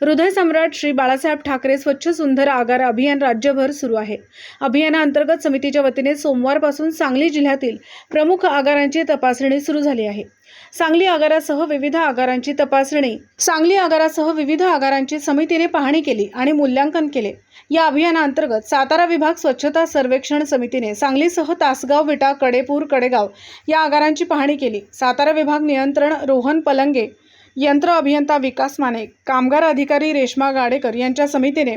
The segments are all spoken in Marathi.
हृदय सम्राट श्री बाळासाहेब ठाकरे स्वच्छ सुंदर आगार अभियान राज्यभर सुरू आहे। अभियानाअंतर्गत समितीच्या वतीने सोमवारपासून सांगली जिल्ह्यातील प्रमुख आगारांची तपासणी सुरू झाली आहे। सांगली आगारासह विविध आगारांची समितीने पाहणी केली आणि मूल्यांकन केले। या अभियानाअंतर्गत सातारा विभाग स्वच्छता सर्वेक्षण समितीने सांगलीसह तासगाव, विटा, कडेपूर, कडेगाव या आगारांची पाहणी केली। सातारा विभाग नियंत्रण रोहन पलंगे, यंत्र अभियंता विकास माने, कामगार अधिकारी रेश्मा गाडेकर यांच्या समितीने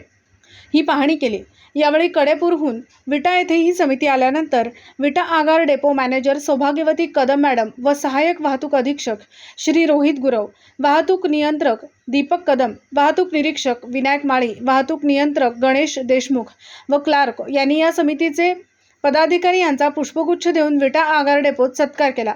ही पाहणी केली। यावेळी कडेपूरहून विटा येथे ही समिती आल्यानंतर विटा आगार डेपो मॅनेजर सौभाग्यवती कदम मॅडम व सहाय्यक वाहतूक अधीक्षक श्री रोहित गुरव, वाहतूक नियंत्रक दीपक कदम, वाहतूक निरीक्षक विनायक माळी, वाहतूक नियंत्रक गणेश देशमुख व क्लार्क यांनी या समितीचे पदाधिकारी यांचा पुष्पगुच्छ देऊन विटा आगार डेपोत सत्कार केला।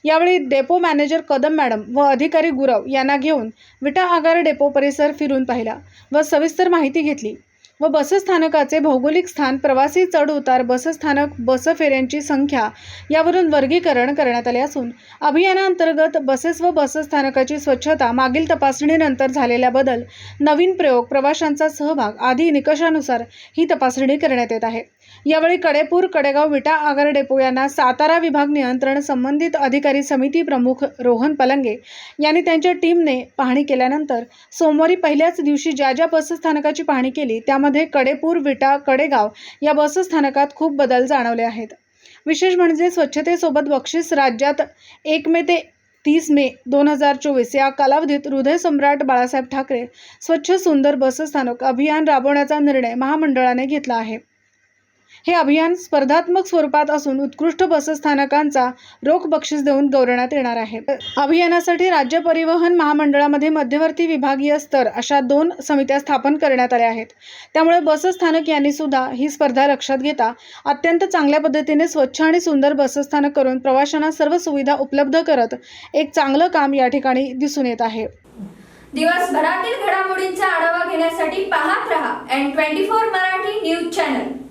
यावेळी डेपो मॅनेजर कदम मॅडम व अधिकारी गुरव यांना घेऊन विटा आगार डेपो परिसर फिरून पाहिला व सविस्तर माहिती घेतली व बसस्थानकाचे भौगोलिक स्थान, प्रवासी चढ उतार, बसस्थानक, बस फेऱ्यांची संख्या यावरून वर्गीकरण करण्यात आले असून अभियानाअंतर्गत बसेस व बसस्थानकाची स्वच्छता, मागील तपासणीनंतर झालेल्या बदल, नवीन प्रयोग, प्रवाशांचा सहभाग आदी निकषानुसार ही तपासणी करण्यात येत आहे। यावेळी कडेपूर, कडेगाव, विटा आगार डेपो यांना सातारा विभाग नियंत्रण संबंधित अधिकारी समिती प्रमुख रोहन पलंगे यांनी त्यांच्या टीमने पाहणी केल्यानंतर सोमवारी पहिल्याच दिवशी ज्या बसस्थानकाची पाहणी केली त्यामध्ये कडेपूर, विटा, कडेगाव या बसस्थानकात खूप बदल जाणवले आहेत। विशेष म्हणजे स्वच्छतेसोबत बक्षीस राज्यात 1 मे ते 30 मे 2024 या कालावधीत हृदय सम्राट बाळासाहेब ठाकरे स्वच्छ सुंदर बसस्थानक अभियान राबवण्याचा निर्णय महामंडळाने घेतला आहे। हे अभियान स्पर्धात्मक स्वरूपात असून उत्कृष्ट बसस्थानकांचा रोख बक्षीस देऊन गौरवण्यात येणार आहे। अभियानासाठी राज्य परिवहन महामंडळामध्ये मध्यवर्ती विभागीय स्तर अशा 2 समित्या स्थापन करण्यात आल्या आहेत। त्यामुळे बसस्थानक यांनी सुद्धा ही स्पर्धा लक्षात घेता अत्यंत चांगल्या पद्धतीने स्वच्छ आणि सुंदर बसस्थानक करून प्रवाशांना सर्व सुविधा उपलब्ध करत एक चांगलं काम या ठिकाणी दिसून येत आहे। दिवसभरातील घडामोडींचा आढावा घेण्यासाठी पाहत रहा N24 मराठी न्यूज चॅनल।